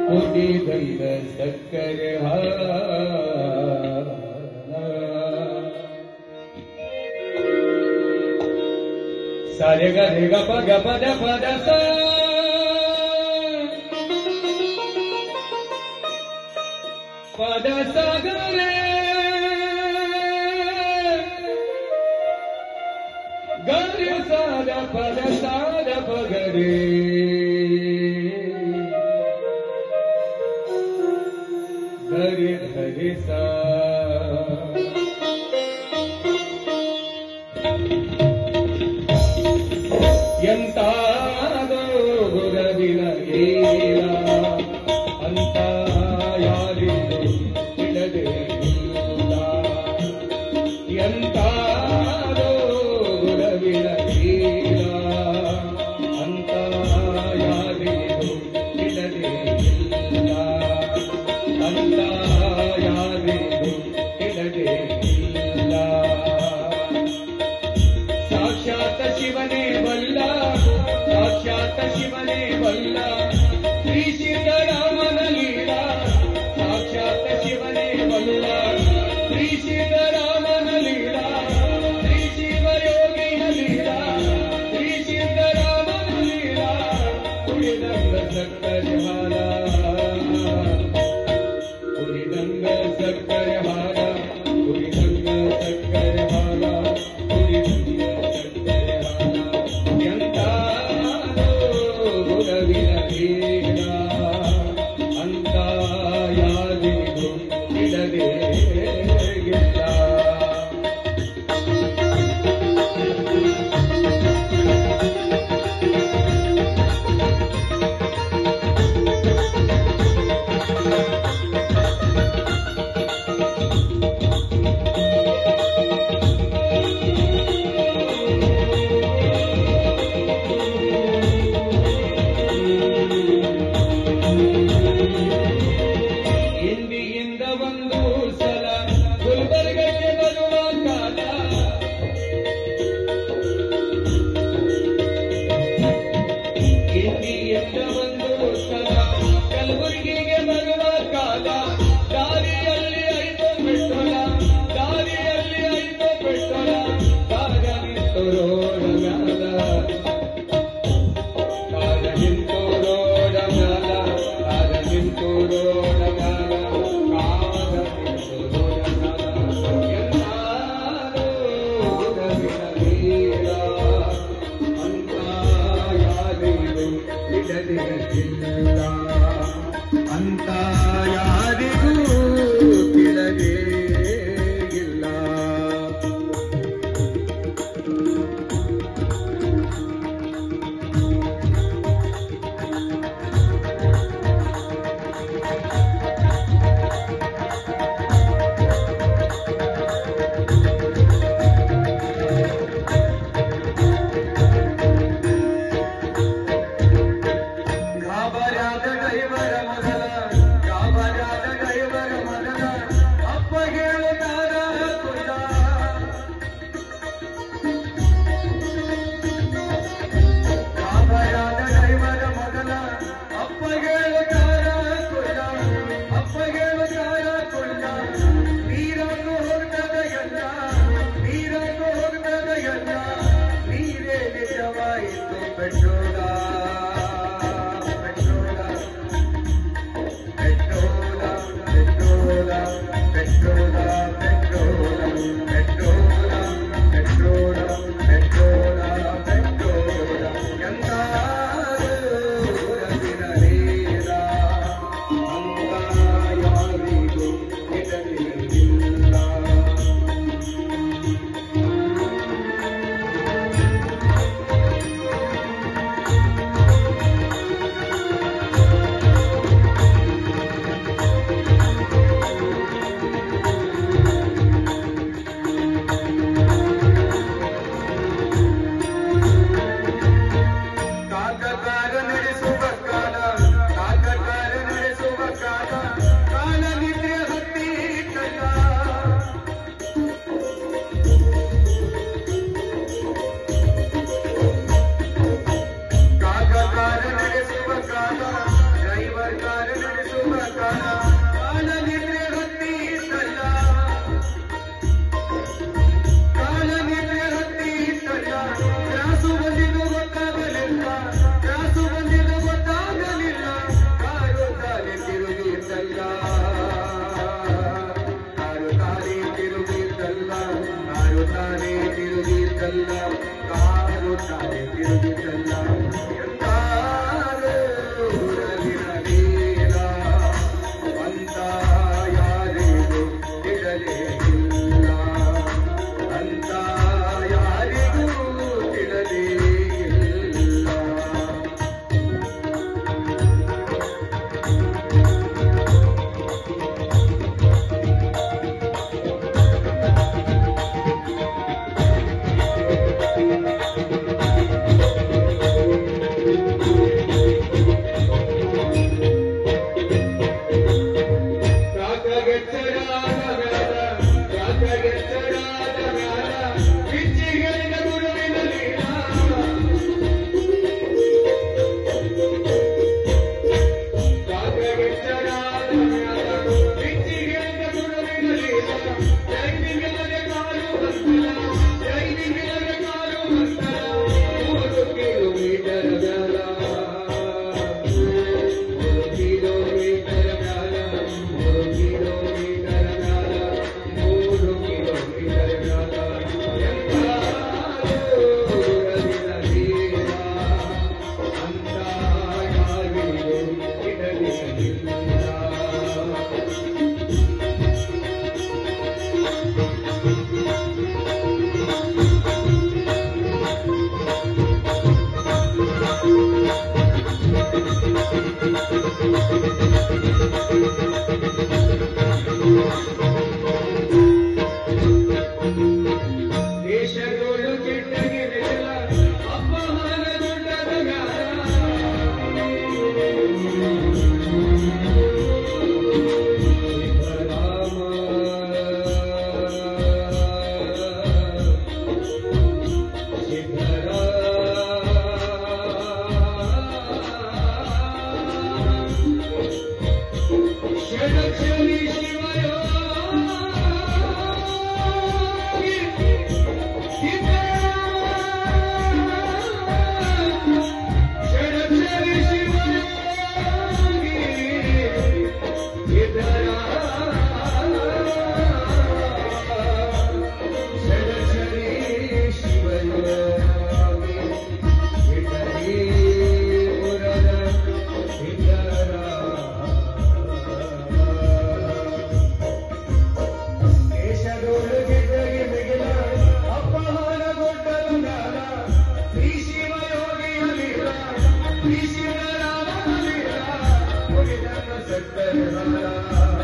ಕುಡಿದಂಗ ಸಕ್ಕರೆ ಸಾರೆ ಗರೆ ಗಪ ಗಪ ದ ಪದ ಸ ಪದ ಸಾಗರೆ ಗರೆ ಸಾದ ಪದ ಸಾದ ಪಗರೆ ಗರೆ ಗರೆ ಸಾ ಎಂತಾದೋ ಗುರವಿನ ಲೀಲ ಅಂತ ಯಾರಿಗೂ ತಿಳಿದೇ ಇಲ್ಲ. ಎಂತಾದೋ ಗುರವಿನ ಲೀಲ ಅಂತ ಯಾರಿಗೂ ತಿಳಿದೇ ಇಲ್ಲ. ಅಂತ ಯಾರಿಗೂ ತಿಳಿದೇ ಇಲ್ಲ. ಸಾಕ್ಷಾತ್ ಶಿವನೇ ಬಲ್ಲ, ಸಾಕ್ಷಾತ್ ಶಿವನೇ ಬಲ್ಲ, ಶ್ರೀ ಸಿದ್ದರಾಮನ ಲೀಲ. ಸಾಕ್ಷಾತ್ ಶಿವನೇ ಬಲ್ಲ, ಶ್ರೀ ಸಿದ್ದರಾಮನ ಲೀಲ. ಶ್ರೀ ಶಿವಯೋಗಿಯ ಲೀಲ, ಶ್ರೀ ಸಿದ್ದರಾಮನ ಲೀಲ. ಕುಡಿದಂಗ ಸಕ್ಕರೆ ಹಾಲ, ಕುಡಿದಂಗ ಸಕ್ಕರೆ ಹಾಲ, ಕುಡಿದಂಗ ಸಕ್ಕರೆ ಹಾಲ, ಕುಡಿದಂಗ ಸಕ್ಕರೆ ಹಾಲ. ಎಂತಾದೋ ಗುರವಿನ ಲೀಲ ಅಂತ ಯಾರಿಗೂ ತಿಳಿದೇ ಇಲ್ಲ. ಇಂದಿಯಿಂದ ಒಂದು ಸಲ ಗುಲ್ಬರ್ಗಕ್ಕೆ ಬರುವ ಕಾಲ, ಇಂದಿಯಿಂದ ಒಂದು ಸಲ ಕಲಬುರಗಿಗೆ ಬರುವ ಕಾಲ. ದಾರಿಯಲ್ಲಿ ಐದು ಪೆಟ್ರೋಲ, ದಾರಿಯಲ್ಲಿ ಐದು ಪೆಟ್ರೋಲ, ಕಾಗ ನಿಂತು ರೋಡ ಮ್ಯಾಲ, ಕಾಗ ನಿಂತು ರೋಡ ಮ್ಯಾಲ, ಕಾಗ ನಿಂತು ರೋಡ ಮ್ಯಾಲ, ಕಾಗ ನಿಂತು ರೋಡ ಮ್ಯಾಲ. ಎಂತಾದೋ ಗುರವಿನ ಲೀಲ ಅಂತ ಯಾರಿಗೂ ತಿಳಿದೇ ಇಲ್ಲ. ಅಂತ ಯಾರಿಗೂ ತಿಳಿದೇ ಇಲ್ಲ. ಗಾಬರಾದ ಡ್ರೈವರ ಮೊದಲ, ಗಾಬರಾದ ಡ್ರೈವರ ಮೊದಲ, ಅಪ್ಪ ಹೇಳುತ್ತಾರ ಕುಲ್ಲ. ಗಾಬರಾದ ಡ್ರೈವರ ಮೊದಲ, ಅಪ್ಪ ಹೇಳುತ್ತಾರ ಕುಲ್ಲ, ಅಪ್ಪ ಹೇಳುತ್ತಾರ ಕುಲ್ಲ. ನೀರನ್ನು ಹೋಗ್ತದ ಎಲ್ಲ, ನೀರನ್ನು ಹೋಗ್ತದ ಎಲ್ಲ, ನೀರೇ ನಿಜವಾಯಿತು ಪೆಟ್ರೋಲ. Driver car Shri Ram Leela, Puri Dhamma Sattva